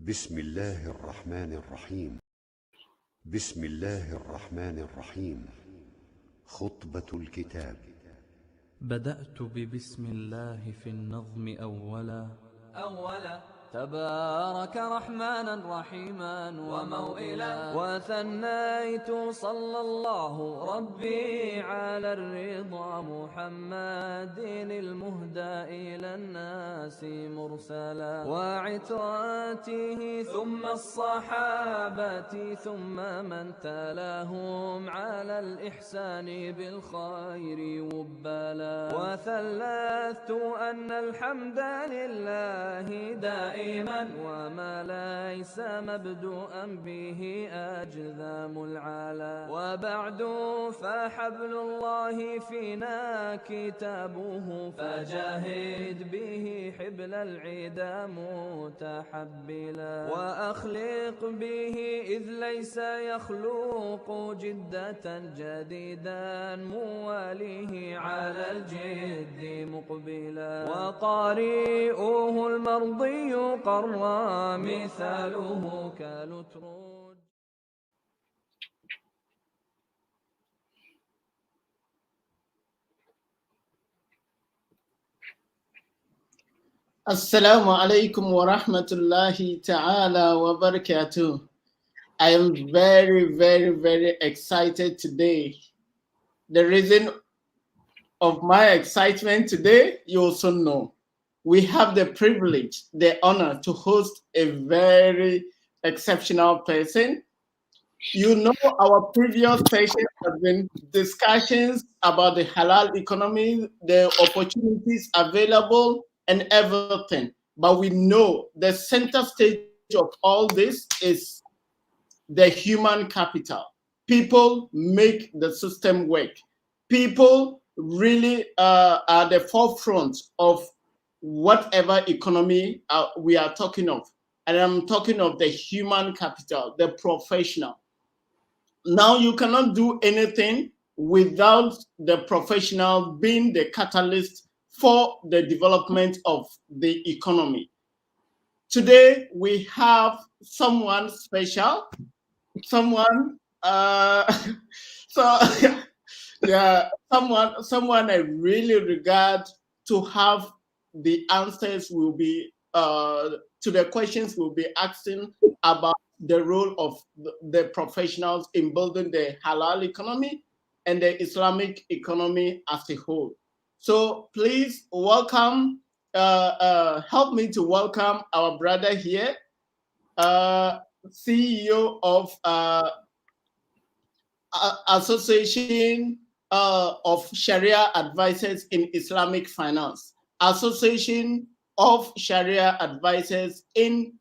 بسم الله الرحمن الرحيم. بسم الله الرحمن الرحيم. خطبة الكتاب. بدأت ببسم الله في النظم أولا تبارك رحمانا رحيما وموئلا، وثنيت صلى الله ربي على الرضا محمد المهدى إلى الناس مرسلا، وعتراته ثم الصحابة ثم من تلاهم على الإحسان بالخير وبلا، وثلثت أن الحمد لله دائما وما ليس مبدوءا به أجذام العلا، وبعد فحبل الله فينا كتابه، فجاهد به حبل العدا متحبلا، وأخلق به إذ ليس يخلق جدة جديدا مواليه على الجد مقبلا، وقارئوه المرضي قرى مثاله كالأترج. Assalamu alaikum wa rahmatullahi ta'ala wa barakatuh. I am very, very, very excited today. The reason of my excitement today, you also know. We have the privilege, the honor to host a very exceptional person. You know, our previous session has been discussions about the halal economy, the opportunities available, and everything. But we know the center stage of all this is the human capital. People make the system work. People really are the forefront of whatever economy we are talking of. And I'm talking of the human capital, the professional. Now you cannot do anything without the professional being the catalyst for the development of the economy. Today we have someone special, someone someone I really regard to have the answers will be to the questions we'll be asking about the role of the professionals in building the halal economy and the Islamic economy as a whole. So please welcome, help me to welcome our brother here, CEO of Association of Shariah Advisors in Islamic Finance, Association of Shariah Advisors in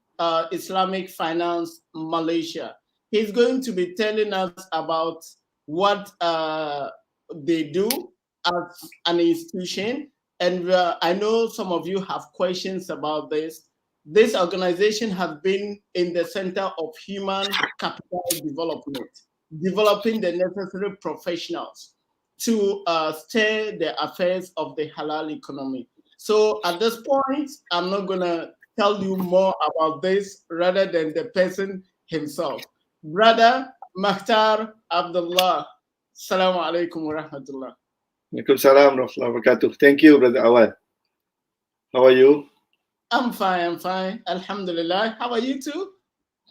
Islamic Finance Malaysia. He's going to be telling us about what they do as an institution. And I know some of you have questions about this. This organization has been in the center of human capital development, developing the necessary professionals to steer the affairs of the halal economy. So at this point, I'm not going to tell you more about this rather than the person himself. Brother Makhtar Abdullah, Assalamu alaikum wa rahmatullah. Waalaikumsalam warahmatullahi wabarakatuh. Thank you, Brother Awad. How are you? I'm fine. Alhamdulillah. How are you too?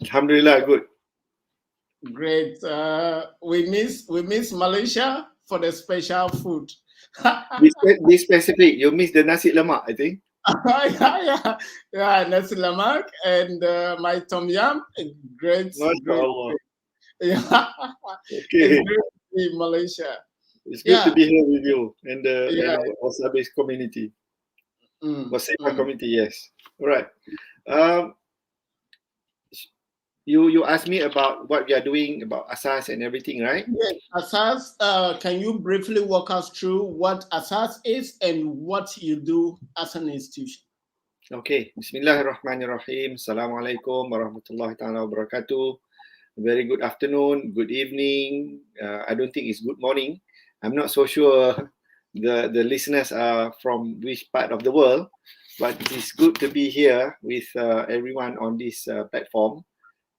Alhamdulillah, good. Great. We miss Malaysia for the special food. Be specific. You miss the nasi lemak, I think. yeah, nasi lemak and my tom yum. Great. Yeah. Okay. It's great to be in Malaysia. It's good to be here with you and the Wasabih community. Wasabih community, yes. All right. You asked me about what we are doing about Asas and everything, right? Yes, Asas. Can you briefly walk us through what Asas is and what you do as an institution? Okay. Bismillahirrahmanirrahim. Assalamualaikum warahmatullahi ta'ala wabarakatuh. Very good afternoon, good evening. I don't think it's good morning. I'm not so sure the listeners are from which part of the world, but it's good to be here with everyone on this platform.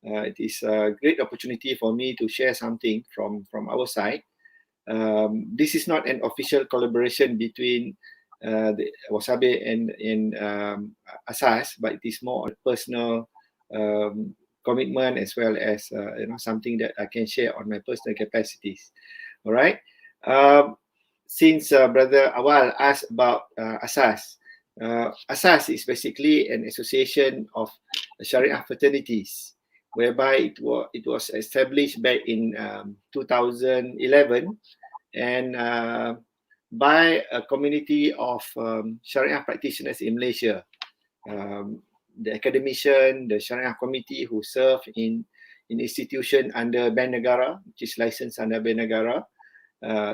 It is a great opportunity for me to share something from our side. This is not an official collaboration between the Wasabih and Asas, but it is more a personal commitment, as well as something that I can share on my personal capacities. All right. Since Brother Awal asked about Asas, Asas is basically an association of Shariah fraternities, whereby it was established back in 2011, and by a community of Shariah practitioners in Malaysia. The academician, the Shariah committee who serve in institution under Bank Negara, which is licensed under Bank Negara,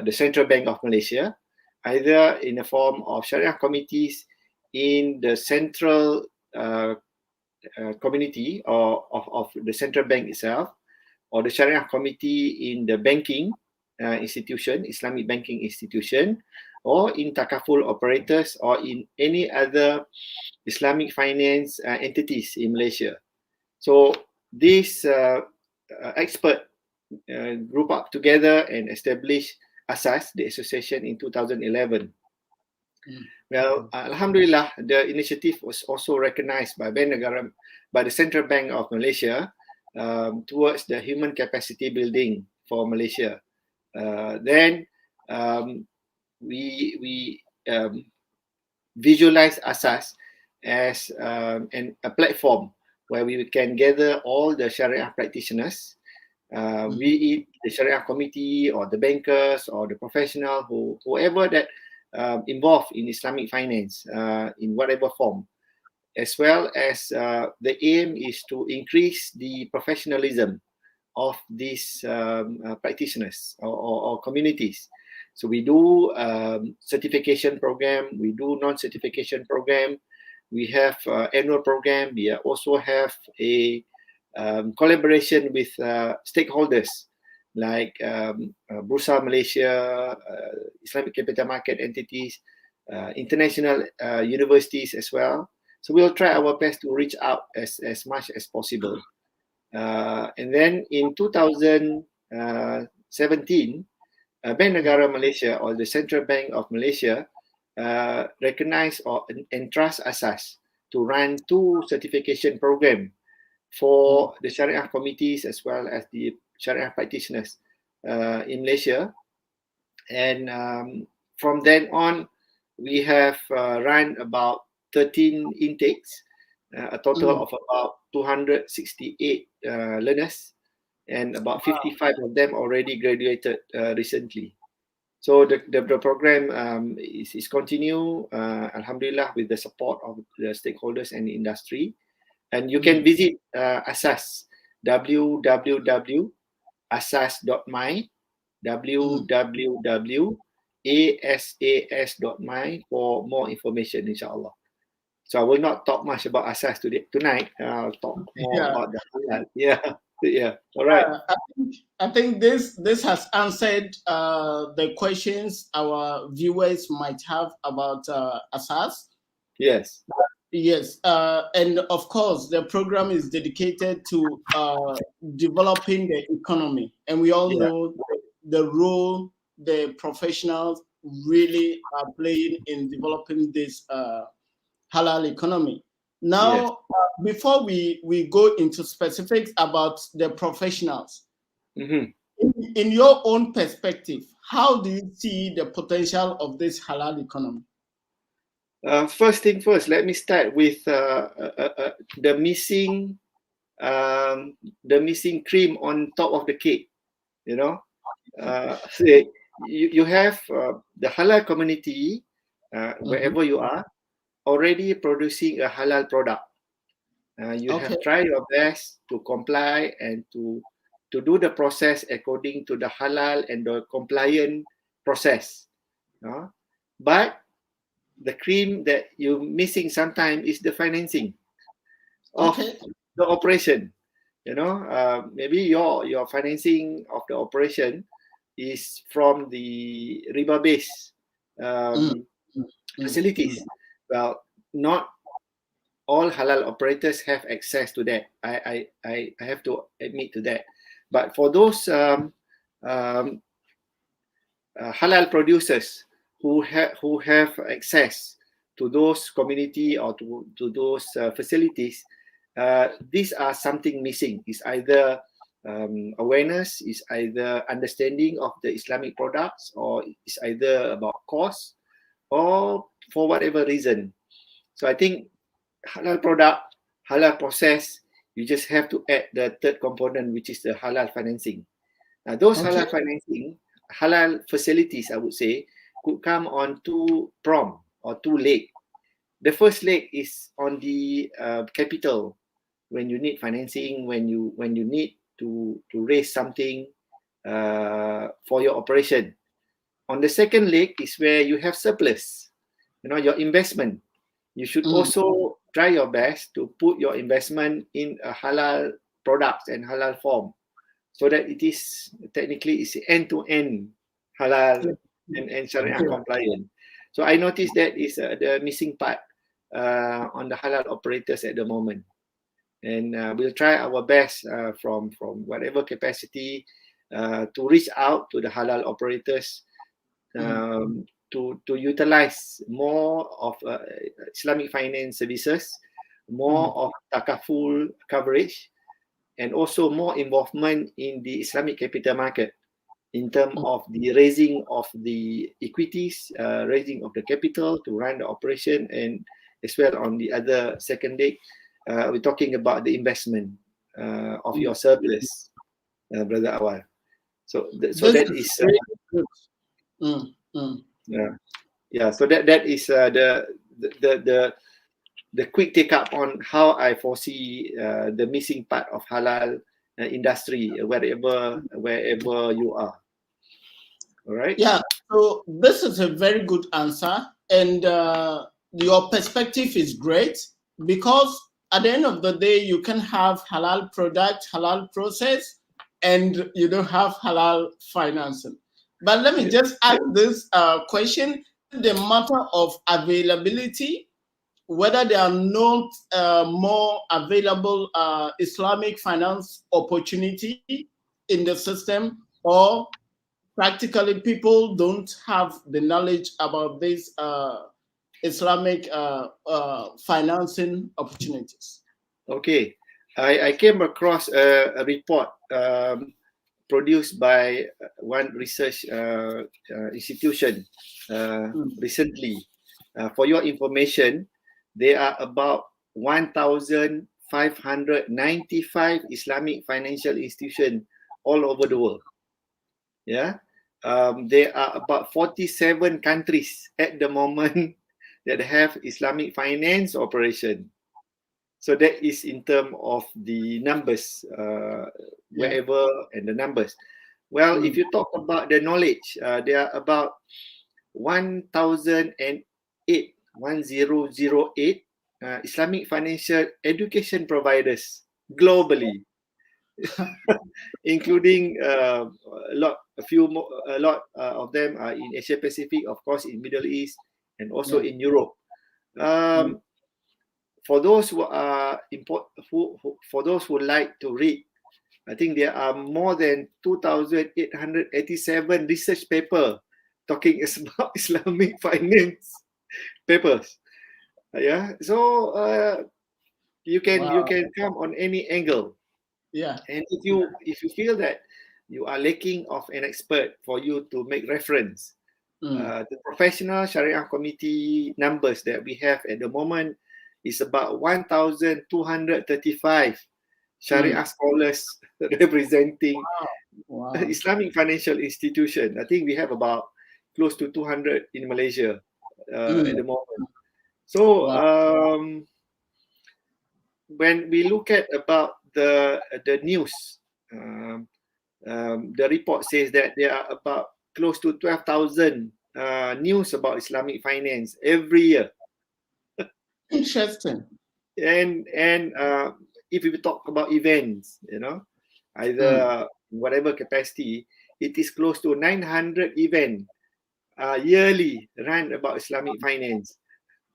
the Central Bank of Malaysia, either in the form of Shariah committees in the central community or of the Central Bank itself, or the Shariah committee in the banking institution, Islamic banking institution, or in takaful operators, or in any other Islamic finance entities in Malaysia. So this expert group up together and establish Asas, the association, in 2011. Well, Alhamdulillah, the initiative was also recognized by Bank Negara, by the Central Bank of Malaysia, towards the human capacity building for Malaysia. Then we visualize Asas as a platform where we can gather all the Shariah practitioners, be it the Shariah committee or the bankers or the professional, whoever that involved in Islamic finance in whatever form, as well as the aim is to increase the professionalism of these practitioners or communities. So we do certification program, we do non-certification program, we have annual program, we also have a collaboration with stakeholders like Bursa Malaysia, Islamic capital market entities, international universities as well. So we'll try our best to reach out as much as possible. And then in 2017, Bank Negara Malaysia, or the Central Bank of Malaysia, recognized or entrust Asas to run 2 certification programs for the Shariah committees as well as the Shariah practitioners in Malaysia. And from then on, we have run about 13 intakes, a total of about 268 learners, and about 55 of them already graduated recently. So the program is continue, Alhamdulillah, with the support of the stakeholders and the industry. And you can visit Asas, www.asas.my, www.asas.my for more information, inshallah. So I will not talk much about Asas tonight. I'll talk more about the halal. Yeah. All right. I think this has answered the questions our viewers might have about Asas. Yes. Yes, and of course, the program is dedicated to developing the economy, and we all know the role the professionals really are playing in developing this halal economy. Now, before we go into specifics about the professionals, in your own perspective, how do you see the potential of this halal economy? First thing first, let me start with the missing cream on top of the cake. You know, you have the halal community wherever you are already producing a halal product. You have tried your best to comply and to do the process according to the halal and the compliant process. But the cream that you're missing sometimes is the financing of the operation. Maybe your financing of the operation is from the riba base facilities. Well, not all halal operators have access to that. I have to admit to that. But for those halal producers who have access to those community or to those facilities, these are something missing. It's either awareness, is either understanding of the Islamic products, or it's either about cost, or for whatever reason. So I think halal product, halal process, you just have to add the third component, which is the halal financing. Now, those halal financing, halal facilities, I would say, could come on two prong or two leg. The first leg is on the capital, when you need financing, when you need to raise something for your operation. On the second leg is where you have surplus, your investment. You should also try your best to put your investment in a halal products and halal form, so that it is technically is end-to-end halal and Shariah compliant. So I noticed that is the missing part on the halal operators at the moment. And we'll try our best from whatever capacity to reach out to the halal operators to utilize more of Islamic finance services, more of takaful coverage, and also more involvement in the Islamic capital market in terms of the raising of the equities, raising of the capital to run the operation, and as well on the other second leg, we're talking about the investment of your surplus, Brother Awal. So that is yeah. So that is the quick take up on how I foresee the missing part of halal industry wherever you are. All right. Yeah. So this is a very good answer, and your perspective is great, because at the end of the day, you can have halal product, halal process, and you don't have halal financing. But let me just ask this question: the matter of availability, whether there are not more available Islamic finance opportunity in the system, or practically people don't have the knowledge about these Islamic financing opportunities. Okay, I came across a report produced by one research institution recently. For your information, there are about 1,595 Islamic financial institutions all over the world. Yeah, there are about 47 countries at the moment that have Islamic finance operation. So that is in terms of the numbers, wherever, and the numbers. Well, if you talk about the knowledge, there are about 1,008 Islamic financial education providers globally, including a lot of them are in Asia Pacific, of course, in Middle East, and also in Europe. For those who are for those who like to read, I think there are more than 2,887 research papers talking about Islamic finance papers. Yeah, so you can come on any angle. Yeah, and if you feel that you are lacking of an expert for you to make reference, the professional Shariah committee numbers that we have at the moment is about 1,235 Shariah scholars representing Islamic financial institution. I think we have about close to 200 in Malaysia at the moment. So when we look at about the news, the report says that there are about close to 12,000 news about Islamic finance every year. Interesting. And if we talk about events, either whatever capacity, it is close to 900 events yearly run about Islamic finance.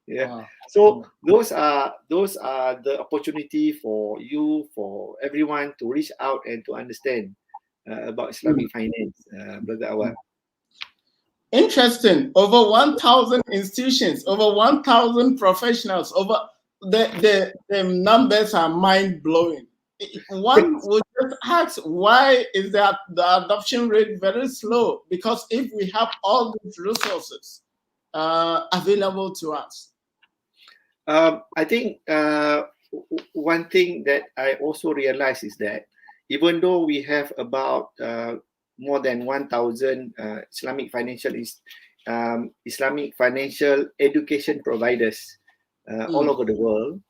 Yeah. Wow. So those are the opportunity for you, for everyone to reach out and to understand about Islamic finance, Brother Awal. Interesting. Over 1,000 institutions, over 1,000 professionals, over the numbers are mind blowing. One would just ask, why is the adoption rate very slow? Because if we have all these resources available to us. I think one thing that I also realize is that even though we have about more than 1,000 Islamic financial education providers all over the world,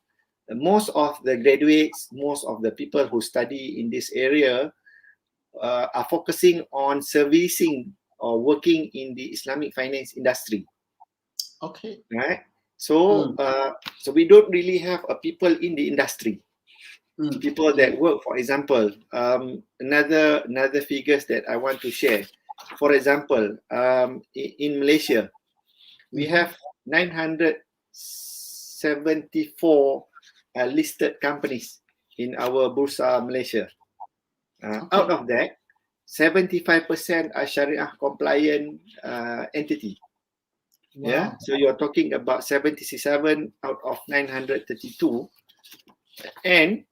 most of the graduates, most of the people who study in this area are focusing on servicing or working in the Islamic finance industry. Okay. Right. So so we don't really have people in the industry. People that work, for example, another figures that I want to share. For example, in Malaysia, we have 974 listed companies in our Bursa Malaysia. Out of that, 75% are Shariah compliant entity. Wow. Yeah, so you're talking about 77 out of 932, and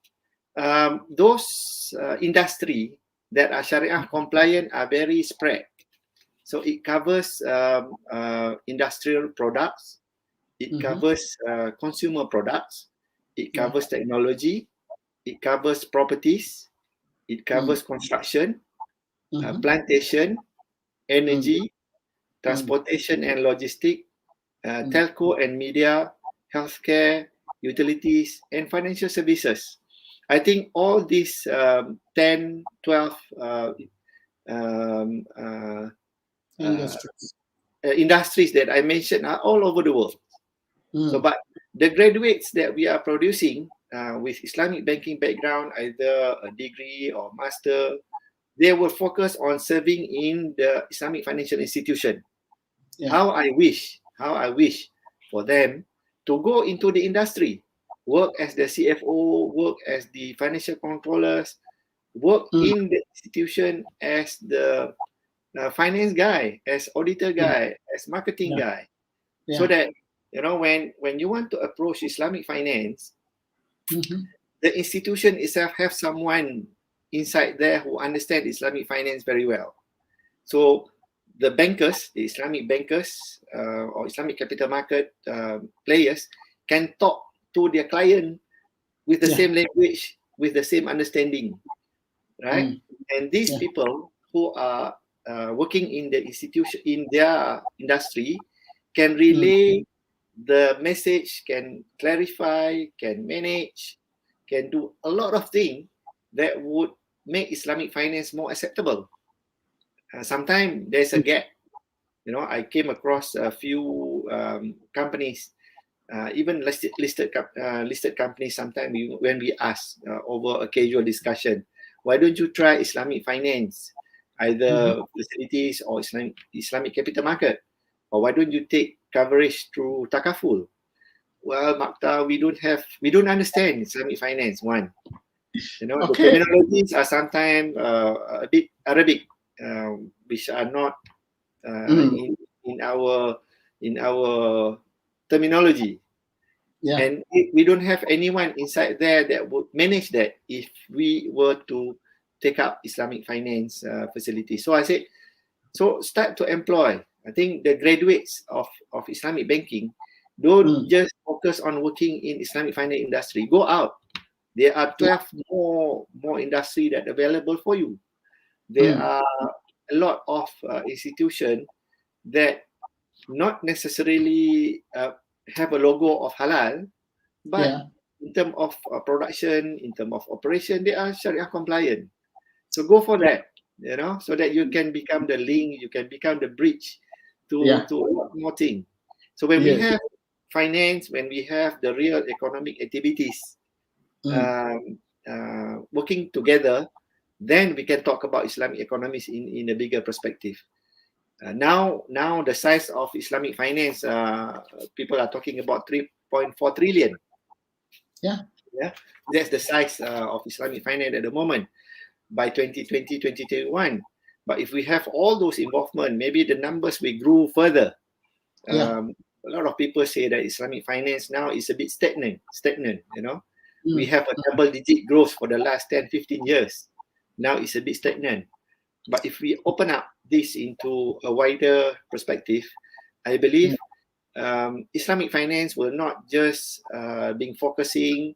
those industry that are Shariah compliant are very spread. So it covers industrial products, it covers consumer products, it covers technology, it covers properties, it covers construction, plantation, energy, transportation and logistics, telco and media, healthcare, utilities, and financial services. I think all these 10, 12 industries that I mentioned are all over the world. So, but the graduates that we are producing with Islamic banking background, either a degree or master, they will focus on serving in the Islamic financial institution. Yeah. How I wish for them to go into the industry, work as the CFO, work as the financial controllers, work in the institution as the finance guy, as auditor guy, as marketing guy, so that when you want to approach Islamic finance, the institution itself have someone inside there who understand Islamic finance very well. So the bankers, the Islamic bankers or Islamic capital market players can talk to their client with the same language, with the same understanding, right? And these people who are working in the institution, in their industry, can relay the message, can clarify, can manage, can do a lot of things that would make Islamic finance more acceptable. Sometimes there's a gap. I came across a few companies, even listed companies. Sometimes when we ask over a casual discussion, why don't you try Islamic finance, either facilities or Islamic capital market, or why don't you take coverage through takaful? Well, makhtar, we don't understand Islamic finance. One, the terminologies are sometimes a bit Arabic, which are not in our terminology. And we don't have anyone inside there that would manage that if we were to take up Islamic finance facility. So I said, so start to employ. I think the graduates of Islamic banking don't just focus on working in Islamic finance industry. Go out. There are 12 more industry that are available for you. There are a lot of institutions that not necessarily have a logo of halal, but in terms of production, in terms of operation, they are Sharia compliant. So go for that, so that you can become the link, you can become the bridge to a lot more things. So when we have finance, when we have the real economic activities working together, then we can talk about Islamic economies in a bigger perspective. Now the size of Islamic finance, people are talking about 3.4 trillion. Yeah. That's the size of Islamic finance at the moment by 2020, 2021. But if we have all those involvement, maybe the numbers will grow further. Yeah. A lot of people say that Islamic finance now is a bit stagnant, We have a double-digit growth for the last 10, 15 years. Now it's a bit stagnant. But if we open up this into a wider perspective, I believe Islamic finance will not just be focusing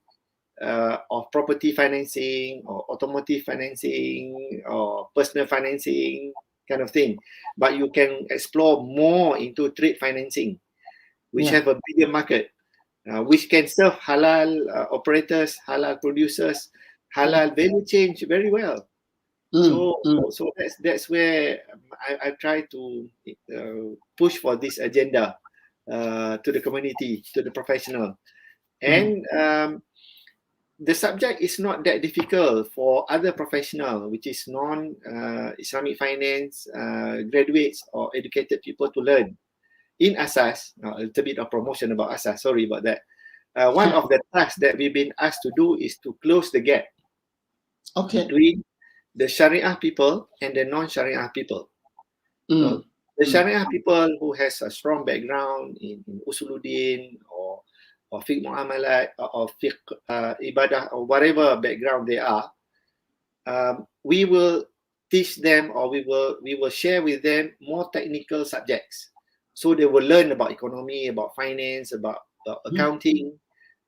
of property financing or automotive financing or personal financing kind of thing, but you can explore more into trade financing, which have a bigger market, which can serve halal operators, halal producers, halal value chain very well. So that's where I try to push for this agenda to the community, to the professional, and the subject is not that difficult for other professional, which is non-Islamic finance graduates or educated people to learn. In Asas, a little bit of promotion about Asas, sorry about that. One of the tasks that we've been asked to do is to close the gap between the Shariah people and the non-Shariah people. So the Shariah people who has a strong background in Usuluddin or fiqh muamalat or fiqh ibadah or whatever background they are, we will teach them, or we will share with them more technical subjects. So they will learn about economy, about finance, about accounting.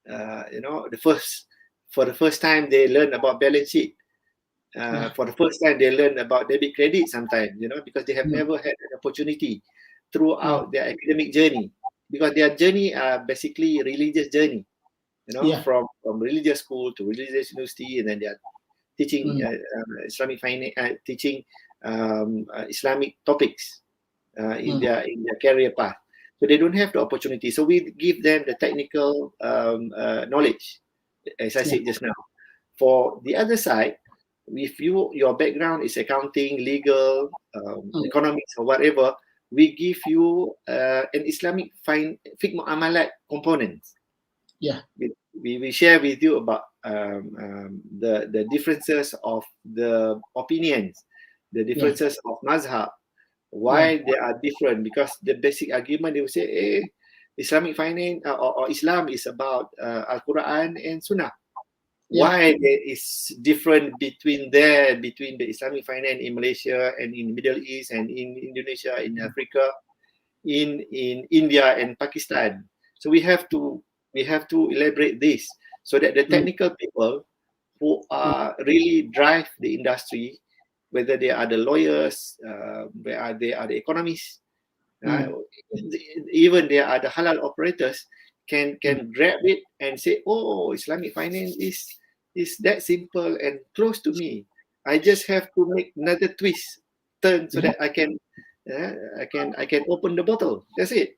For the first time they learn about balance sheet. For the first time they learn about debit credit sometimes, because they have never had an opportunity throughout their academic journey, because their journey are basically religious journey, from religious school to religious university, and then they are teaching Islamic finance, teaching Islamic topics in their career path. So they don't have the opportunity. So we give them the technical knowledge, as I said just now. For the other side, if your background is accounting, legal, economics, or whatever, we give you an Islamic fiqh muamalat component. Yeah. We share with you about the differences of the opinions, the differences of mazhab, why they are different. Because the basic argument, they will say, Islamic finance or Islam is about Al-Quran and Sunnah. Why there is different between the Islamic finance in Malaysia and in Middle East and in Indonesia, in Africa, in India and Pakistan. So we have to elaborate this so that the technical people who are really drive the industry, whether they are the lawyers, whether they are the economists, even they are the halal operators, can grab it and say, oh, Islamic finance is that simple and close to me. I just have to make another turn so that I can open the bottle. That's it.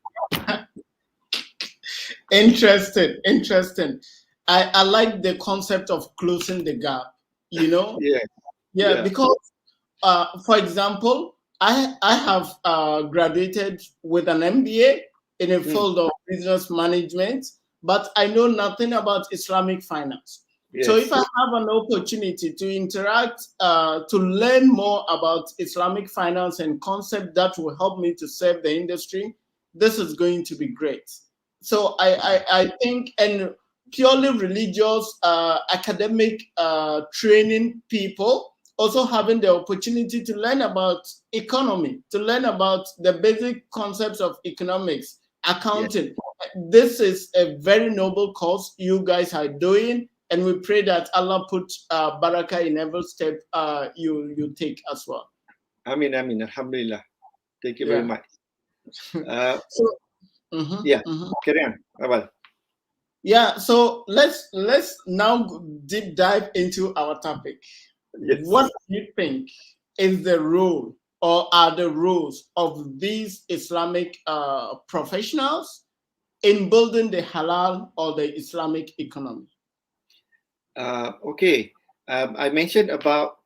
Interesting. I like the concept of closing the gap, because for example, I have graduated with an MBA in a field of business management, but I know nothing about Islamic finance. Yes. So if I have an opportunity to interact, to learn more about Islamic finance and concept that will help me to serve the industry, this is going to be great. So I think, and purely religious, academic training people also having the opportunity to learn about economy, to learn about the basic concepts of economics, accounting. Yes. This is a very noble cause you guys are doing, and we pray that Allah put barakah in every step you take as well. Amin. Alhamdulillah. Thank you very much. Carry on. Awal. Yeah, so let's now deep dive into our topic. Yes. What do you think is the role, or are the roles of these Islamic professionals in building the halal or the Islamic economy? I mentioned about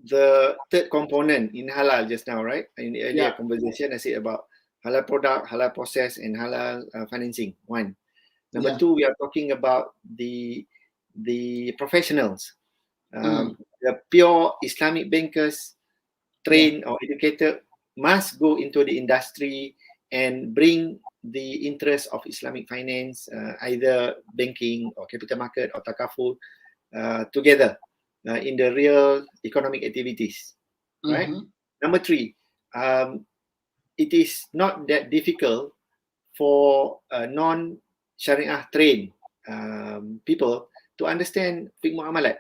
the third component in halal just now, right? In the earlier Yeah. conversation, I said about halal product, halal process, and halal financing. One. Number Yeah. two, we are talking about the professionals, the pure Islamic bankers, trained or educated, must go into the industry and bring the interest of Islamic finance, either banking or capital market or takaful, together in the real economic activities, right? Number three, it is not that difficult for non-Shariah trained people to understand fiqh muamalat.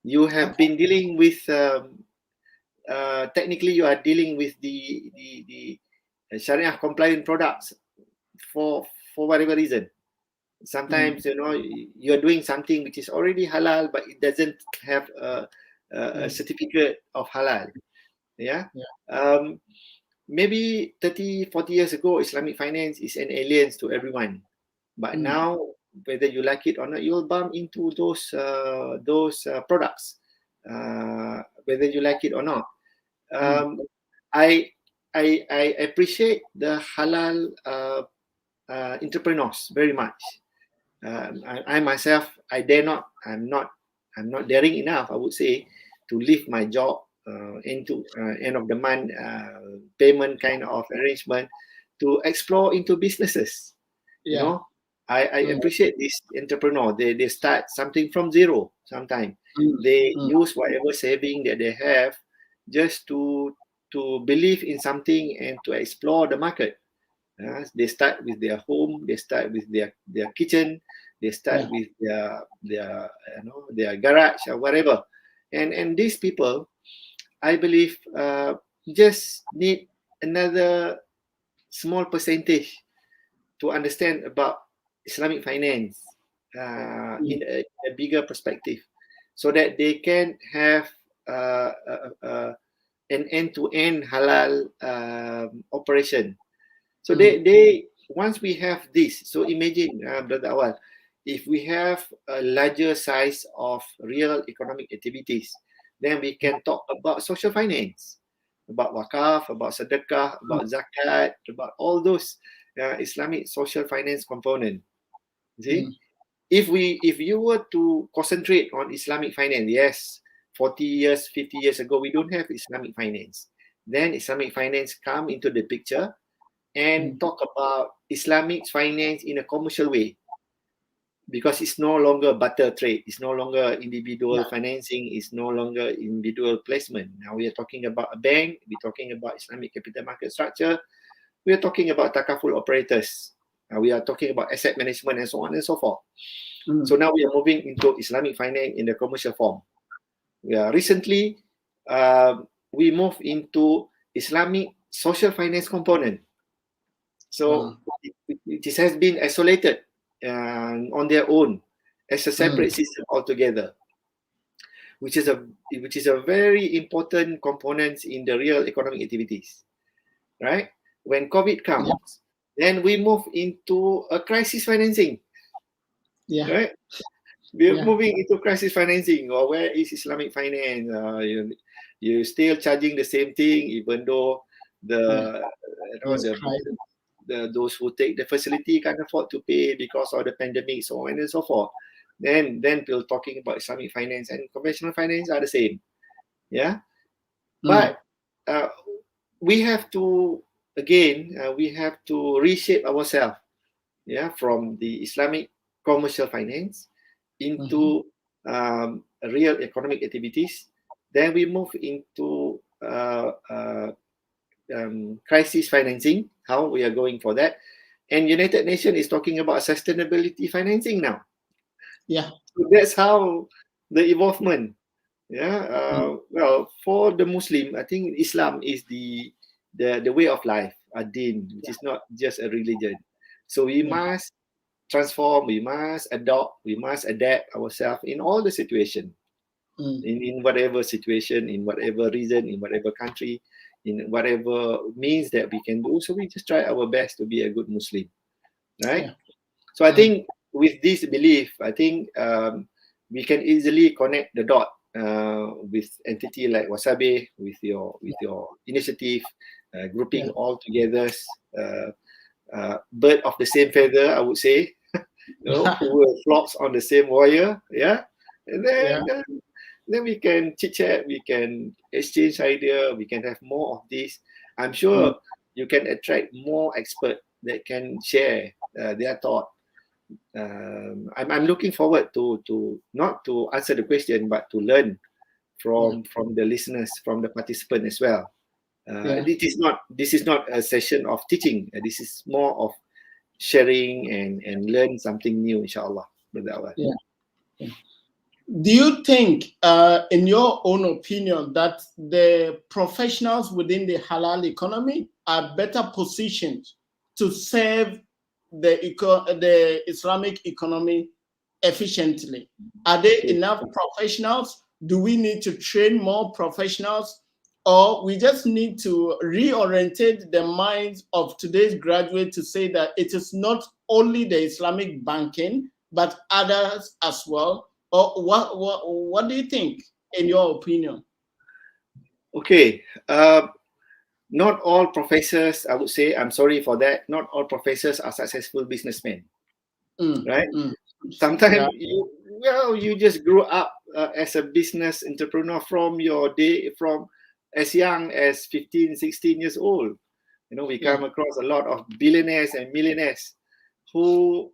You have been dealing with technically you are dealing with the Shariah compliant products for whatever reason. Sometimes you are doing something which is already halal, but it doesn't have a certificate of halal. Yeah. Maybe 30, 40 years ago, Islamic finance is an alien to everyone. But now, whether you like it or not, you'll bump into those products, whether you like it or not. I appreciate the halal entrepreneurs very much. I myself, I'm not daring enough, I would say, to leave my job into end of the month payment kind of arrangement to explore into businesses. You know, I appreciate this entrepreneur. They start something from zero sometimes. They use whatever saving that they have just to believe in something and to explore the market. They start with their home, they start with their kitchen, they start with their garage or whatever. And these people, I believe, just need another small percentage to understand about Islamic finance in a bigger perspective, so that they can have an end-to-end halal operation. So they once we have this, so imagine, Brother Awal, if we have a larger size of real economic activities, then we can talk about social finance, about wakaf, about sedekah, about zakat, about all those Islamic social finance component. See, if you were to concentrate on Islamic finance, yes, 40 years, 50 years ago, we don't have Islamic finance. Then Islamic finance come into the picture and talk about Islamic finance in a commercial way, because it's no longer barter trade, it's no longer individual financing, it's no longer individual placement. Now we are talking about a bank, we're talking about Islamic capital market structure, we are talking about takaful operators, we are talking about asset management and so on and so forth. So now we are moving into Islamic finance in the commercial form. Recently, we moved into Islamic social finance component. So it has been isolated on their own as a separate system altogether, which is a very important component in the real economic activities, right? When COVID comes, then we move into a crisis financing, right? We are moving into crisis financing, or where is Islamic finance? You're still charging the same thing, even though those who take the facility can't afford to pay because of the pandemic, so on and so forth. Then people talking about Islamic finance and conventional finance are the same. Yeah. But we have to, again, we have to reshape ourselves, from the Islamic commercial finance into real economic activities. Then we move into crisis financing, how we are going for that. And United Nations is talking about sustainability financing now. So that's how the evolvement. Well, for the Muslim, I think Islam is the way of life, a deen, which is not just a religion. So we must transform, we must adopt, we must adapt ourselves in all the situation, in whatever situation, in whatever reason, in whatever country, in whatever means that we can do. So we just try our best to be a good Muslim, right? So I think with this belief, I think we can easily connect the dot with entity like Wasabih, with your initiative, grouping all together, bird of the same feather, I would say, who will flocks on the same wire, and then we can chit chat, we can exchange idea, we can have more of this. I'm sure you can attract more experts that can share their thought. I'm looking forward to not to answer the question, but to learn from the listeners, from the participant as well. This is not a session of teaching. This is more of sharing and learn something new, inshallah. Do you think, in your own opinion, that the professionals within the halal economy are better positioned to serve the Islamic economy efficiently? Are there enough professionals? Do we need to train more professionals? Or we just need to reorientate the minds of today's graduate to say that it is not only the Islamic banking, but others as well? Or what do you think, in your opinion? Okay. Not all professors, I would say, I'm sorry for that, not all professors are successful businessmen. Right? Sometimes you just grew up as a business entrepreneur from your day, from as young as 15, 16 years old. We come across a lot of billionaires and millionaires who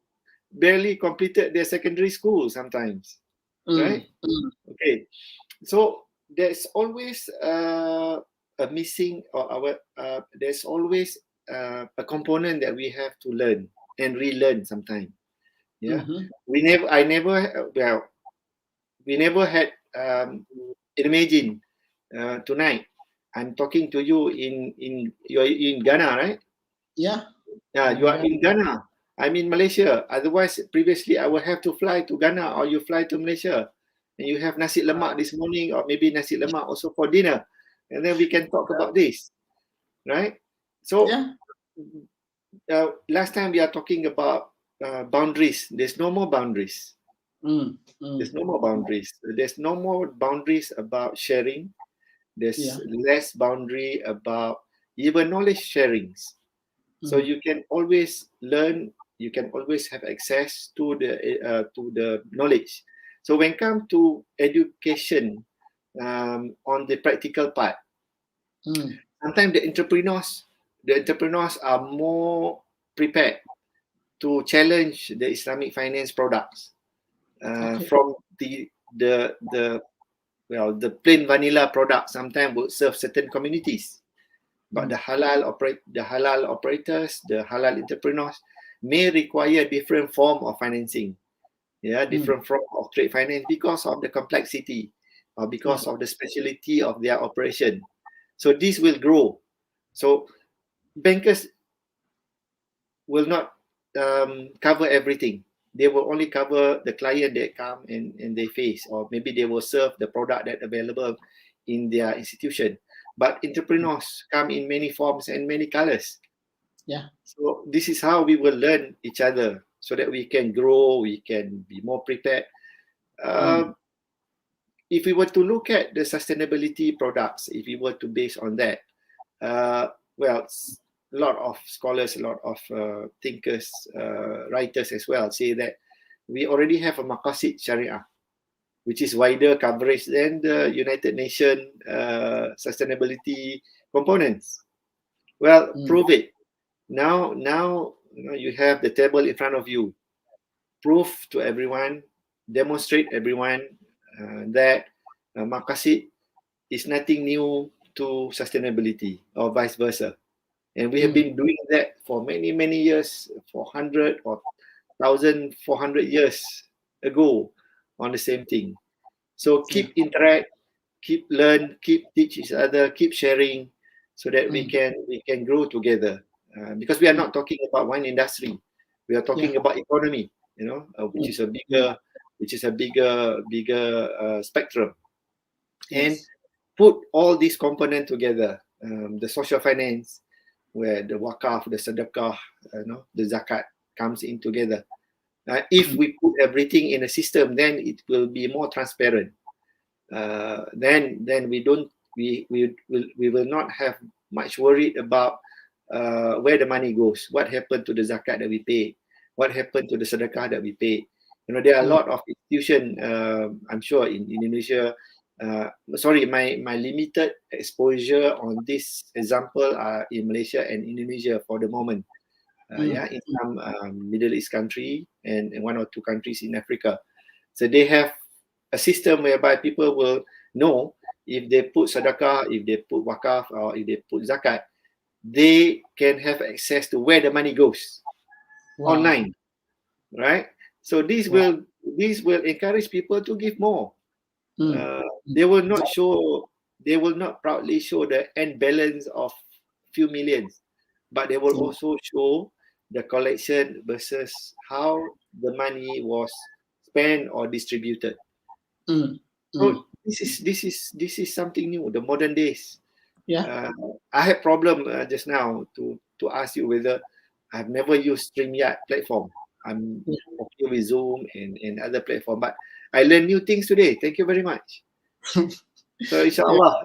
barely completed their secondary school sometimes. Right? Okay. So there's always a missing, or there's always a component that we have to learn and relearn sometimes. We never had imagine tonight I'm talking to you you're in Ghana, right? Yeah, you are in Ghana. I'm in Malaysia. Otherwise, previously I would have to fly to Ghana, or you fly to Malaysia, and you have nasi lemak this morning, or maybe nasi lemak also for dinner, and then we can talk about this, right? So last time we are talking about boundaries. There's no more boundaries. There's no more boundaries. There's no more boundaries about sharing. There's less boundary about even knowledge sharings. So you can always learn. You can always have access to the knowledge. So when it comes to education, on the practical part, sometimes the entrepreneurs are more prepared to challenge the Islamic finance products from the plain vanilla product. Sometimes will serve certain communities, but the halal operators, the halal entrepreneurs may require different form of financing, different form of trade finance, because of the complexity or because of the speciality of their operation. So this will grow. So bankers will not cover everything. They will only cover the client that come and they face, or maybe they will serve the product that available in their institution. But entrepreneurs come in many forms and many colors. So this is how we will learn each other, so that we can grow, we can be more prepared. If we were to look at the sustainability products, if we were to base on that, well, a lot of scholars, a lot of thinkers, writers as well say that we already have a maqasid Shariah, which is wider coverage than the United Nations sustainability components. Well, prove it. Now you have the table in front of you. Prove to everyone, demonstrate everyone that maqasid is nothing new to sustainability, or vice versa. And we have been doing that for many, many years, 400 or 1,400 years ago on the same thing. So keep interact, keep learn, keep teach each other, keep sharing, so that we can grow together. Because we are not talking about one industry, we are talking about economy, which is a bigger spectrum. And put all these components together, the social finance, where the wakaf, the sedekah, the zakat comes in together. If we put everything in a system, then it will be more transparent. then we will not have much worried about where the money goes, what happened to the zakat that we pay, what happened to the sedekah that we pay. There are a lot of institutions, I'm sure in Indonesia. Sorry, my limited exposure on this example are in Malaysia and Indonesia for the moment. In some Middle East country and one or two countries in Africa. So they have a system whereby people will know if they put sedekah, if they put wakaf, or if they put zakat, they can have access to where the money goes online, right? So this will encourage people to give more. They will not proudly show the end balance of few millions, but they will also show the collection versus how the money was spent or distributed. So this is something new, the modern days. I had problem just now to ask you whether I've never used StreamYard platform. I'm okay with Zoom and other platform, but I learned new things today. Thank you very much. So inshallah,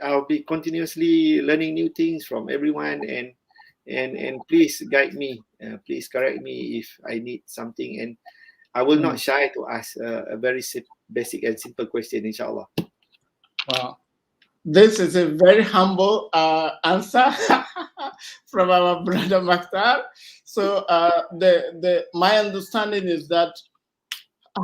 I'll be continuously learning new things from everyone, and please guide me, please correct me if I need something, and I will not shy to ask a very basic and simple question, inshallah. Wow, this is a very humble answer from our brother Makhtar. So my understanding is that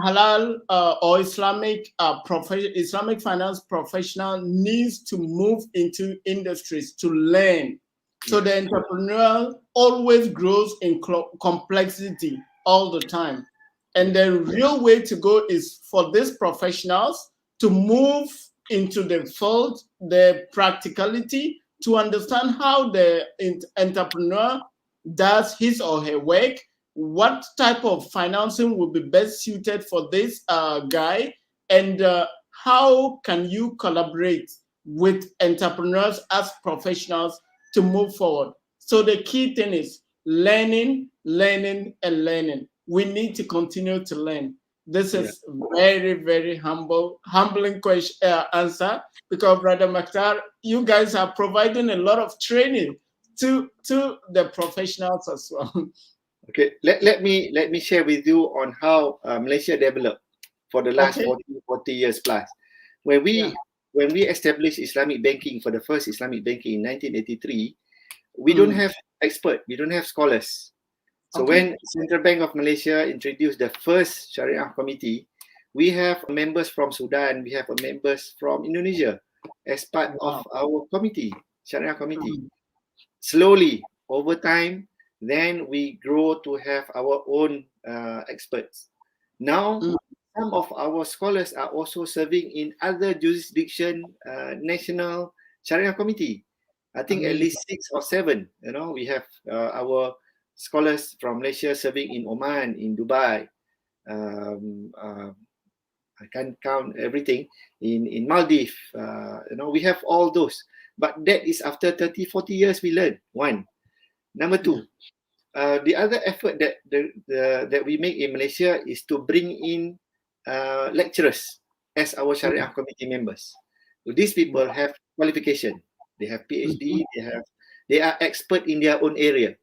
halal or Islamic Islamic finance professional needs to move into industries to learn. So the entrepreneur always grows in complexity all the time. And the real way to go is for these professionals to move into the field, the practicality, to understand how the entrepreneur does his or her work, what type of financing will be best suited for this guy, and how can you collaborate with entrepreneurs as professionals to move forward. So the key thing is learning, learning, and learning. We need to continue to learn. This is very, very humbling answer, because Brother Makhtar, you guys are providing a lot of training to the professionals as well. Okay, let me share with you on how Malaysia developed for the last 40 years plus. When we established Islamic banking, for the first Islamic banking in 1983, we don't have experts, we don't have scholars. So when Central Bank of Malaysia introduced the first Shariah committee, we have members from Sudan, we have members from Indonesia as part of our committee, Shariah committee. Slowly, over time, then we grow to have our own experts. Now, some of our scholars are also serving in other jurisdiction, national Shariah committee. I think at least 6 or 7. We have our scholars from Malaysia serving in Oman, in Dubai. I can't count everything. In Maldives, we have all those. But that is after 30, 40 years we learn. One. Number two, the other effort that we make in Malaysia is to bring in lecturers as our Shariah committee members. So these people have qualification. They have PhD. They are expert in their own area.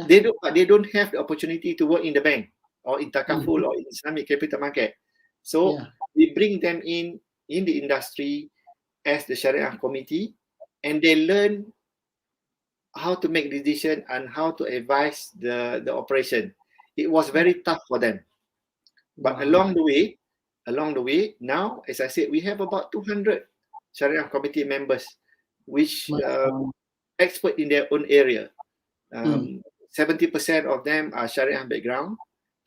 They don't have the opportunity to work in the bank or in Takaful or in Islamic capital market. So we bring them in the industry as the Shariah committee, and they learn how to make decision and how to advise the operation. It was very tough for them. But along the way, now, as I said, we have about 200 Shariah committee members, which expert in their own area. 70% of them are Shariah background,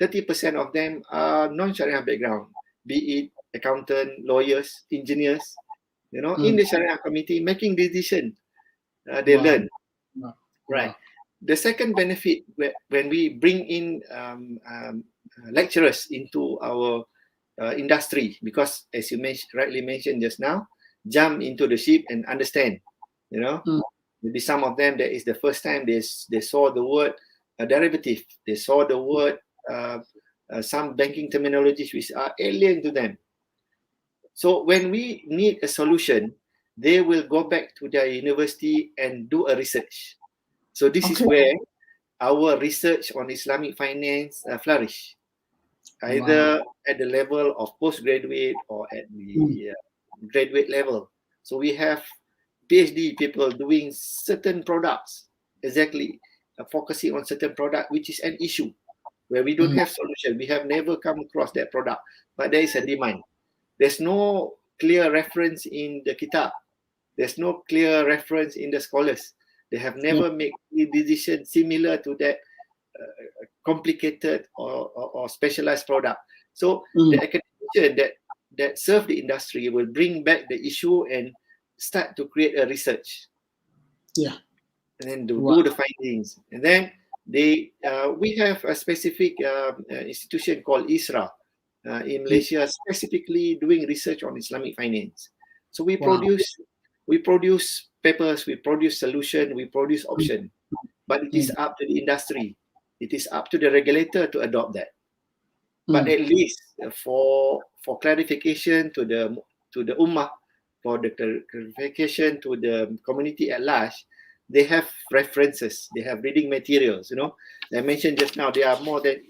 30% of them are non-Shariah background, be it accountant, lawyers, engineers, in the Shariah committee, making decision, they learn. Right. The second benefit when we bring in lecturers into our industry, because as you rightly mentioned just now, jump into the ship and understand, maybe some of them, that is the first time they saw the word derivative, they saw the word some banking terminologies which are alien to them. So when we need a solution, they will go back to their university and do a research. So this is where our research on Islamic finance flourish, either at the level of postgraduate or at the graduate level. So we have PhD people doing certain products, exactly focusing on certain product, which is an issue where we don't have solution. We have never come across that product, but there is a demand. There's no clear reference in the kitab. There's no clear reference in the scholars. They have never made a decision similar to that complicated or specialized product. So the academician that serve the industry will bring back the issue and start to create a research. And then do the findings. And then we have a specific institution called ISRA in Malaysia, specifically doing research on Islamic finance. So we produce papers, we produce solution, we produce option, but it is up to the industry. It is up to the regulator to adopt that. But at least for clarification to the ummah, for the clarification to the community at large, they have references, they have reading materials. You know, I mentioned just now there are more than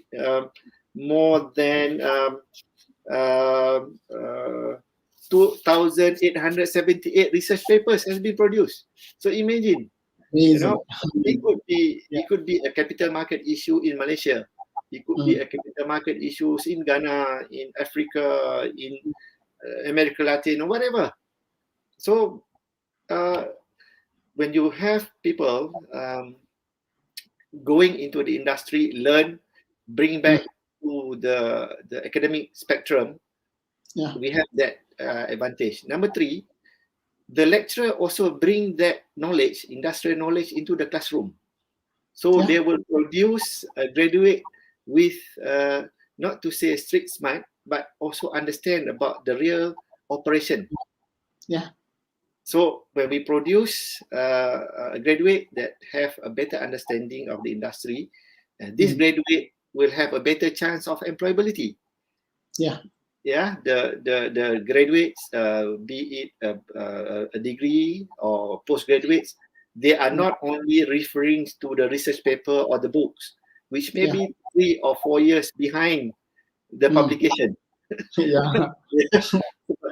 2,878 research papers has been produced. So imagine, you know, it could be a capital market issue in Malaysia. It could be a capital market issues in Ghana, in Africa, in America Latin, or whatever. So when you have people going into the industry, learn, bring back to the academic spectrum, we have that advantage. Number 3, the lecturer also bring that knowledge, industrial knowledge, into the classroom. So they will produce a graduate with, not to say street smart, but also understand about the real operation. So when we produce a graduate that have a better understanding of the industry, this graduate will have a better chance of employability. The graduates, be it a degree or postgraduates, they are not only referring to the research paper or the books, which may be 3 or 4 years behind the publication.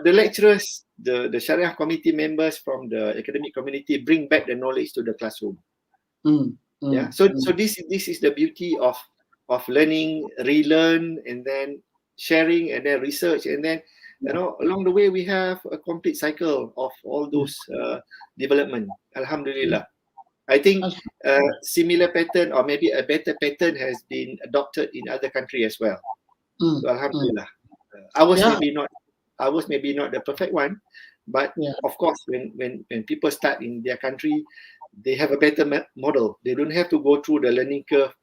The lecturers, the Shariah committee members from the academic community bring back the knowledge to the classroom. So this is the beauty of learning, relearn, and then sharing, and then research, and then along the way we have a complete cycle of all those development. Alhamdulillah. I think similar pattern or maybe a better pattern has been adopted in other countries as well. So Alhamdulillah. Ours maybe not the perfect one, but of course when people start in their country, they have a better model. They don't have to go through the learning curve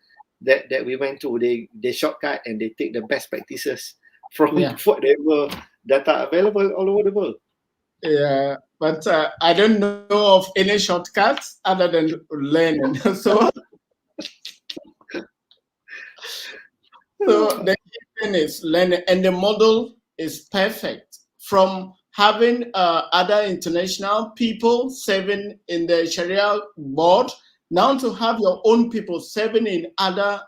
that we went through. They shortcut and they take the best practices from whatever data available all over the world. But I don't know of any shortcuts other than learning. So the thing is learning, and the model is perfect. From having other international people serving in the Sharia board, now to have your own people serving in other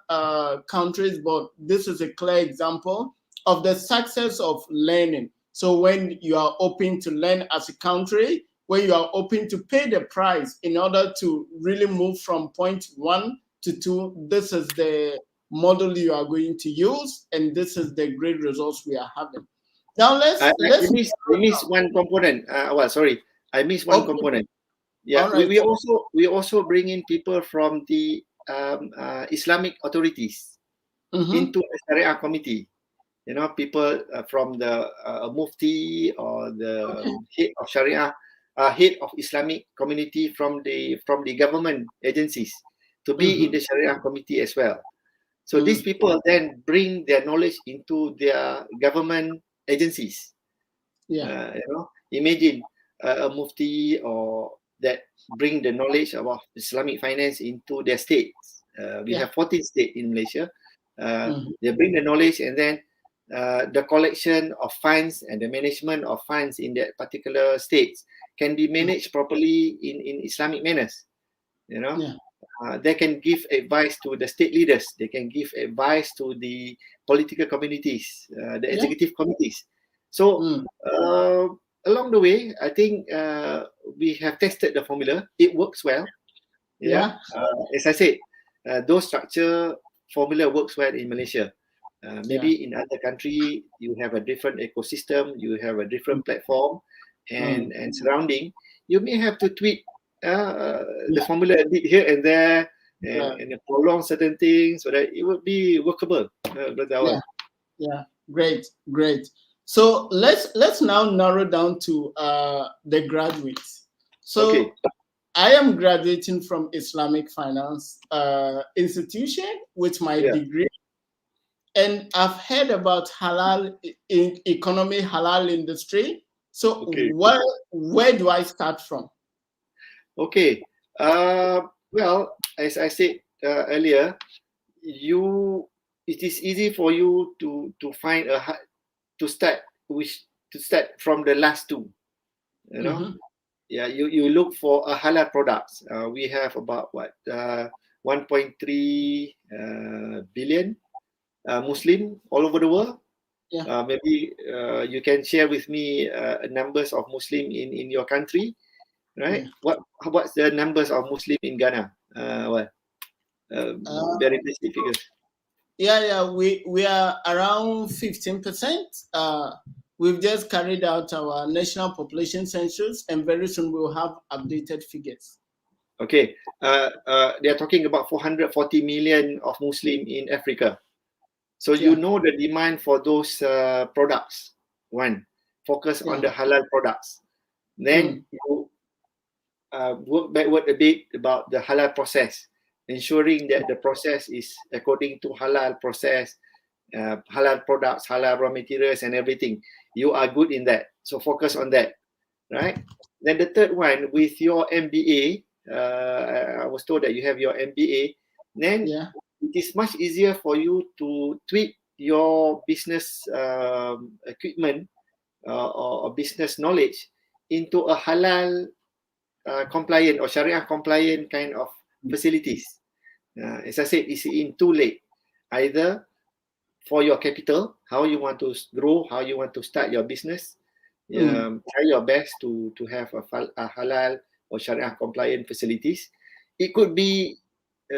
countries, but this is a clear example of the success of learning. So when you are open to learn as a country, when you are open to pay the price in order to really move from point 1 to 2, this is the model you are going to use, and this is the great results we are having. Now I miss one component. I missed one component. We also bring in people from the Islamic authorities into the Shariah committee. People from the Mufti or the head of Shariah, head of Islamic community from the government agencies to be in the Shariah committee as well. So these people then bring their knowledge into their government agencies. Imagine a Mufti or that bring the knowledge about Islamic finance into their states. We have 14 states in Malaysia. They bring the knowledge, and then the collection of funds and the management of funds in that particular states can be managed properly in Islamic manners. You know, they can give advice to the state leaders. They can give advice to the political communities, the executive committees. So along the way, I think we have tested the formula. It works well. As I said, those structure formula works well in Malaysia. Maybe in other country you have a different ecosystem, you have a different platform and surrounding. You may have to tweak the formula a bit here and there and prolong certain things so that it would be workable. Great. So let's now narrow down to the graduates. So I am graduating from Islamic Finance institution with my degree, and I've heard about halal economy, halal industry. So where do I start from? Okay. Well, as I said earlier, it is easy for you to find to start from the last two. You know, you look for a halal products. We have about 1.3 billion Muslim all over the world. Maybe you can share with me numbers of Muslim in your country, right? What's the numbers of Muslim in Ghana? Very basic figures. We are around 15%. We've just carried out our national population census, and very soon we'll have updated figures. Okay, they are talking about 440 million of Muslim in Africa. So you know the demand for those products. One, focus on the halal products. Then you work backward a bit about the halal process, ensuring that the process is according to halal process, halal products, halal raw materials and everything. You are good in that. So focus on that, right? Then the third one, with your MBA, I was told that you have your MBA, then it is much easier for you to tweak your business equipment or business knowledge into a halal compliant or Shariah compliant kind of facilities. As I said, it's in two legs. Either for your capital, how you want to grow, how you want to start your business. Try your best to have a halal or Shariah compliant facilities. It could be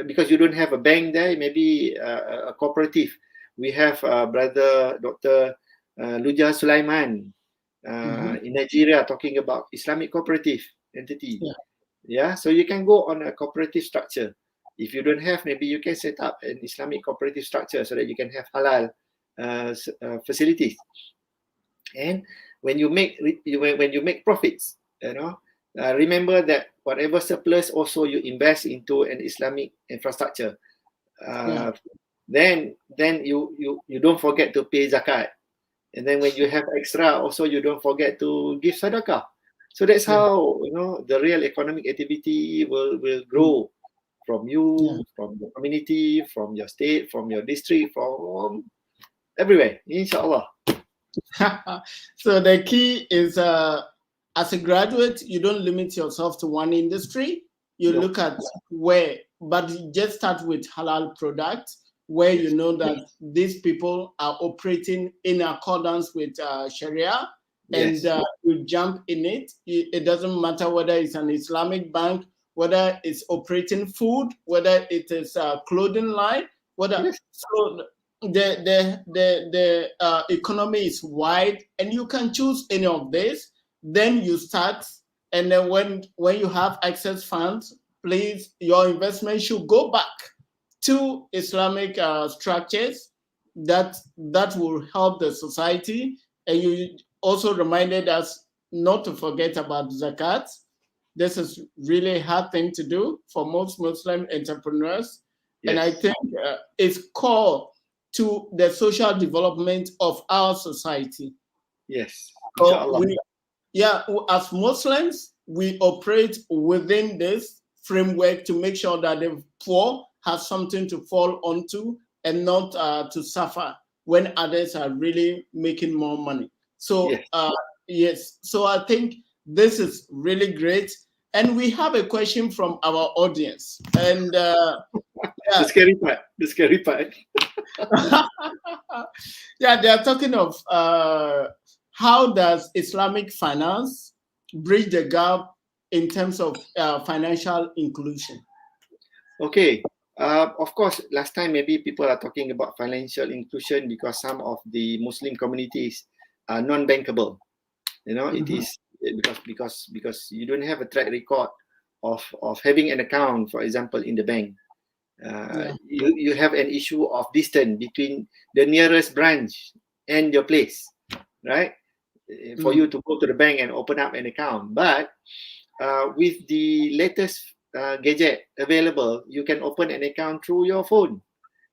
because you don't have a bank there, maybe a cooperative. We have brother Dr. Luja Sulaiman in Nigeria talking about Islamic cooperative entity. So you can go on a cooperative structure. If you don't have, maybe you can set up an Islamic cooperative structure so that you can have halal facilities. And when you make profits, remember that whatever surplus also you invest into an Islamic infrastructure. Then you don't forget to pay zakat. And then when you have extra, also you don't forget to give sadaqah. So that's how the real economic activity will grow from you, from the community, from your state, from your district, from everywhere, inshallah. So the key is, as a graduate, you don't limit yourself to one industry. You look at where, but you just start with halal products where you know that these people are operating in accordance with Sharia, and you jump in it. It doesn't matter whether it's an Islamic bank, whether it's operating food, whether it is a clothing line, whether so the economy is wide, and you can choose any of this. Then you start, and then when you have excess funds, please, your investment should go back to Islamic structures that will help the society. And you also reminded us not to forget about zakat. This is really a hard thing to do for most Muslim entrepreneurs. And I think it's core to the social development of our society. So as Muslims, we operate within this framework to make sure that the poor have something to fall onto and not to suffer. when others are really making more money. So Yes. yes, so I think this is really great. And we have a question from our audience. And The scary part. The scary part. yeah, they are talking of how does Islamic finance bridge the gap in terms of financial inclusion? Okay. Of course, last time maybe people are talking about financial inclusion because some of the Muslim communities are non-bankable. You know, it is because you don't have a track record of having an account, for example, in the bank. You have an issue of distance between the nearest branch and your place, right? For you to go to the bank and open up an account. But with the latest gadget available, you can open an account through your phone.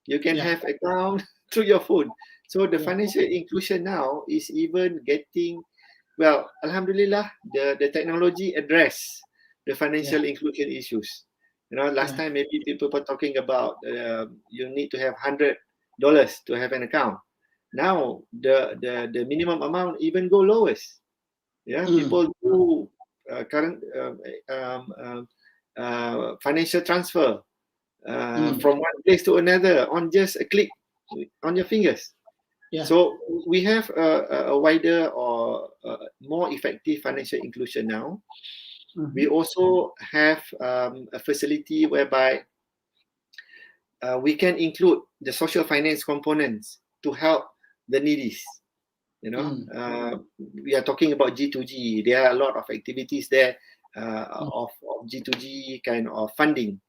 You can have account through your phone. So the financial inclusion now is even getting, well, alhamdulillah, the technology address the financial inclusion issues. You know, last time maybe people were talking about you need to have $100 to have an account. Now the minimum amount even go lowest. Yeah, people do current financial transfer from one place to another on just a click on your fingers. So we have a wider or more effective financial inclusion now. We also have a facility whereby we can include the social finance components to help the needies. You know, we are talking about G2G. There are a lot of activities there of G2G kind of funding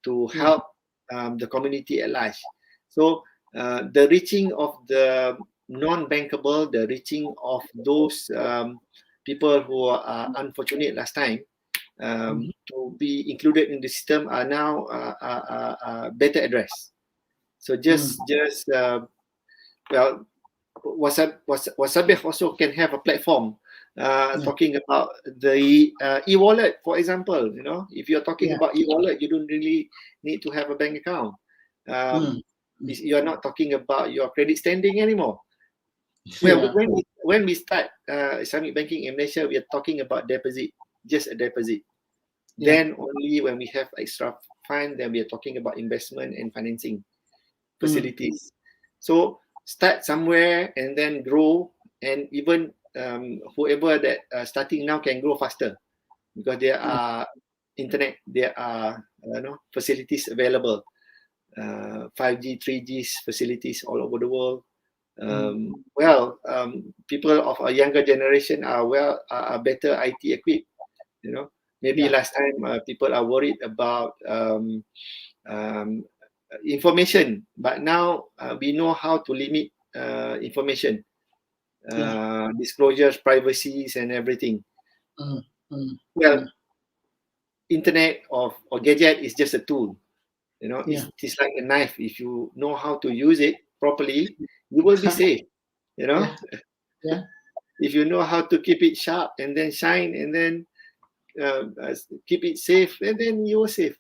to help the community at large. So the reaching of the non-bankable, the reaching of those people who are unfortunate last time to be included in the system are now better addressed. So well, Wasabih also can have a platform talking about the e-wallet, for example. You know, if you're talking about e-wallet, you don't really need to have a bank account. You're not talking about your credit standing anymore. Well, when we start Islamic banking in Malaysia, we are talking about deposit, just a deposit. Then only when we have extra fund, then we are talking about investment and financing facilities. So start somewhere and then grow, and even whoever that starting now can grow faster because there are internet, there are facilities available, 5G, 3G facilities all over the world. People of a younger generation are better IT equipped. You know, maybe last time people are worried about information, but now we know how to limit information, disclosures, privacies, and everything. Well, internet or gadget is just a tool. You know, it's like a knife. If you know how to use it properly, you will be safe. You know, if you know how to keep it sharp and then shine and then keep it safe, and then you are safe.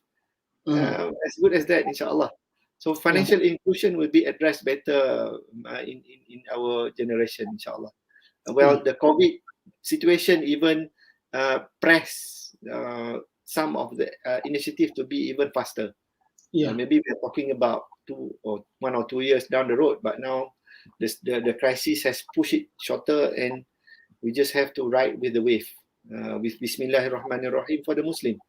As good as that, inshallah. So financial inclusion will be addressed better in our generation, inshallah. Well, the COVID situation even press some of the initiative to be even faster. Maybe we're talking about 1 or 2 years down the road, but now the crisis has pushed it shorter, and we just have to ride with the wave with Bismillahirrahmanirrahim for the Muslim.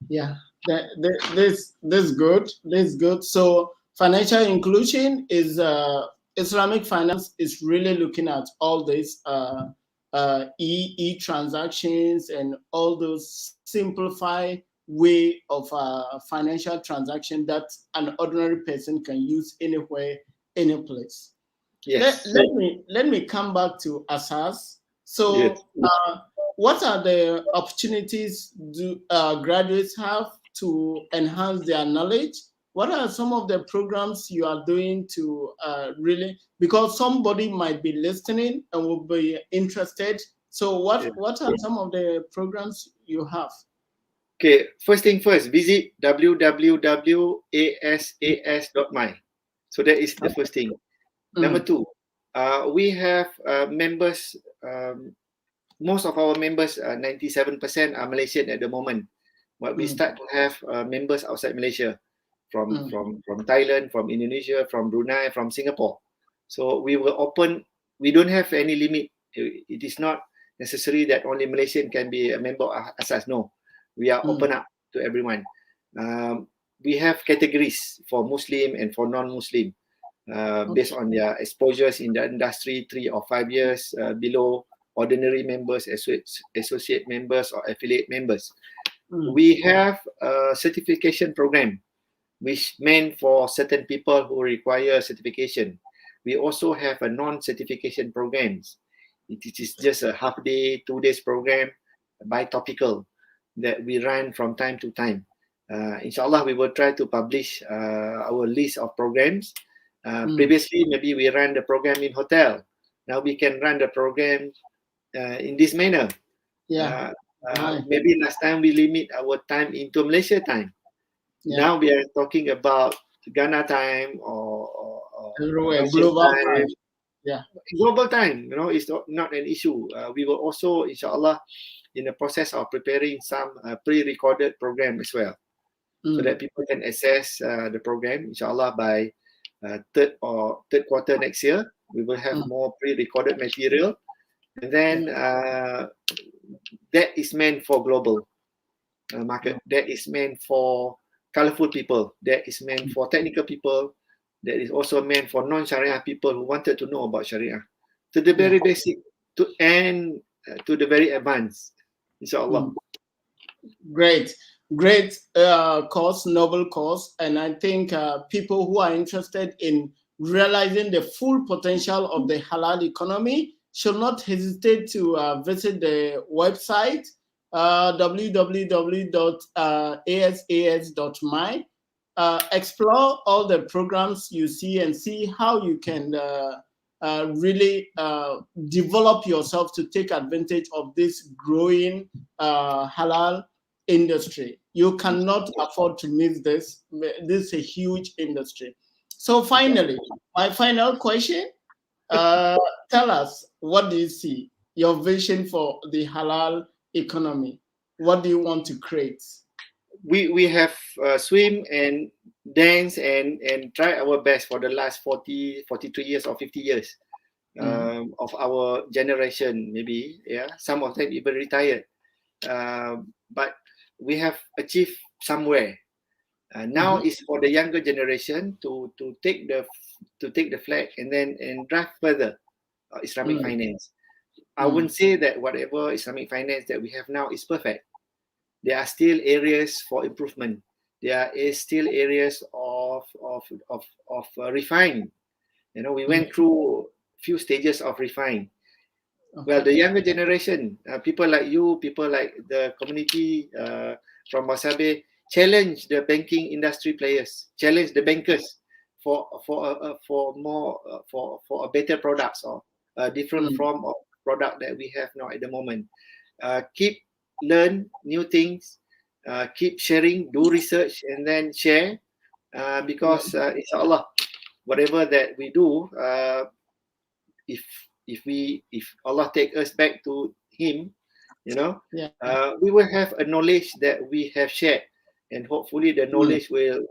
This good. This good. So financial inclusion is Islamic finance is really looking at all these e-transactions and all those simplified way of financial transaction that an ordinary person can use anywhere, any place. Yes. Let me come back to Asas. So what are the opportunities do graduates have to enhance their knowledge? What are some of the programs you are doing to really, because somebody might be listening and will be interested. So what are some of the programs you have? Okay, first thing first, visit www.asas.my. So that is the first thing. Number two, we have members. Most of our members, 97% are Malaysian at the moment. But we start to have members outside Malaysia, from Thailand, from Indonesia, from Brunei, from Singapore. So we will open. We don't have any limit. It is not necessary that only Malaysian can be a member of Asas. No, we are open up to everyone. We have categories for Muslim and for non-Muslim, based on their exposures in the industry, 3 or 5 years below ordinary members, associate members, or affiliate members. We have a certification program which meant for certain people who require certification. We also have a non-certification programs. It is just a half day, 2 days program, bi-topical, that we run from time to time. Inshallah, we will try to publish our list of programs. Previously, maybe we ran the program in hotel. Now we can run the program in this manner. Maybe last time we limit our time into Malaysia time. Now we are talking about Ghana time or global time. Global time. You know, it's not an issue. We will also, inshallah, in the process of preparing some pre-recorded program as well, so that people can access the program. Inshallah, by third quarter next year, we will have more pre-recorded material, and then that is meant for global market. That is meant for colorful people. That is meant for technical people. That is also meant for non-Shariah people who wanted to know about Shariah, to the very basic to the very advanced. Inshallah. Great course, noble course, and I think people who are interested in realizing the full potential of the halal economy should not hesitate to visit the website www.asas.my. Explore all the programs you see and see how you can really develop yourself to take advantage of this growing halal industry. You cannot afford to miss this. This is a huge industry. So finally, my final question, tell us, what do you see, your vision for the halal economy? What do you want to create? We have swim and dance and try our best for the last 43 years or 50 years of our generation, maybe. Some of them even retired, but we have achieved somewhere. Now is for the younger generation to take the flag and drive further Islamic finance. I wouldn't say that whatever Islamic finance that we have now is perfect. There are still areas for improvement. There is still areas of refine. You know, we went through few stages of refine. Well, the younger generation, people like you, people like the community from Wasabih, challenge the banking industry players, challenge the bankers for a better products or a different form of product that we have now at the moment. Learn new things, keep sharing, do research, and then share, because inshallah, whatever that we do, if Allah take us back to Him, you know, we will have a knowledge that we have shared, and hopefully the knowledge will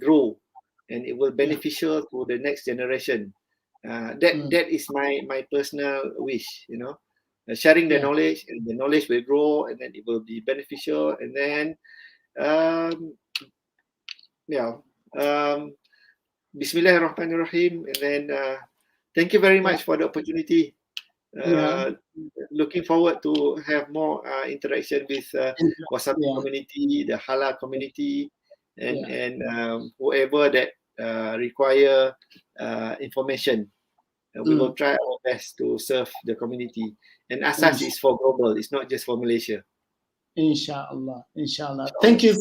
grow, and it will beneficial to the next generation. That is my personal wish, you know. Sharing the knowledge, and the knowledge will grow, and then it will be beneficial, and then Bismillahirrahmanirrahim, and then thank you very much for the opportunity. Looking forward to have more interaction with Wasabih community, the halal community, and whoever that require information. We will try our best to serve the community. And Asas is for global, it's not just for Malaysia. Inshallah. Thank you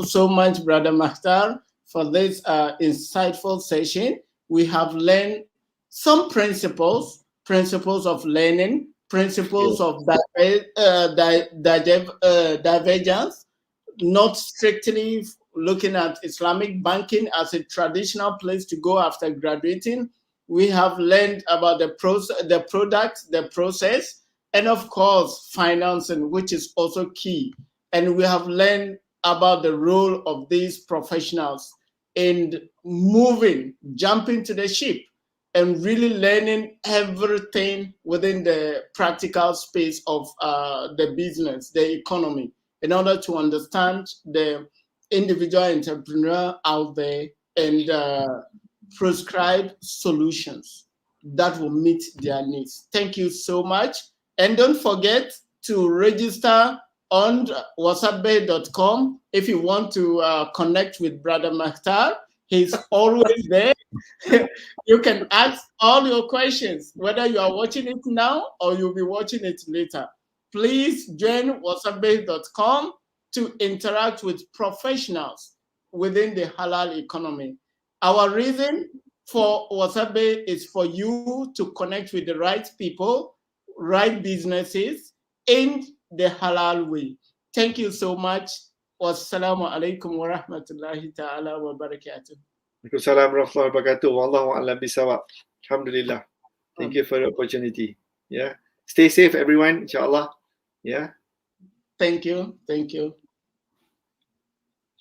so much, Brother Makhtar, for this insightful session. We have learned some principles of learning, principles of divergence, not strictly looking at Islamic banking as a traditional place to go after graduating, We have learned about the product, the process, and of course, financing, which is also key. And we have learned about the role of these professionals in jumping to the ship, and really learning everything within the practical space of the business, the economy, in order to understand the individual entrepreneur out there and prescribe solutions that will meet their needs. Thank you so much. And don't forget to register on wasabih.com if you want to connect with Brother Makhtar. He's always there. You can ask all your questions, whether you are watching it now or you'll be watching it later. Please join wasabih.com to interact with professionals within the halal economy. Our reason for Wasabih is for you to connect with the right people, right businesses in the halal way. Thank you so much. Wassalamu alaikum wa rahmatullahi ta'ala wa barakatuh. Waalaikumsalam warahmatullahi wabarakatuh. Wallahu a'lam bisawab. Alhamdulillah. Thank you for the opportunity. Yeah. Stay safe, everyone, inshallah. Yeah. Thank you. Thank you.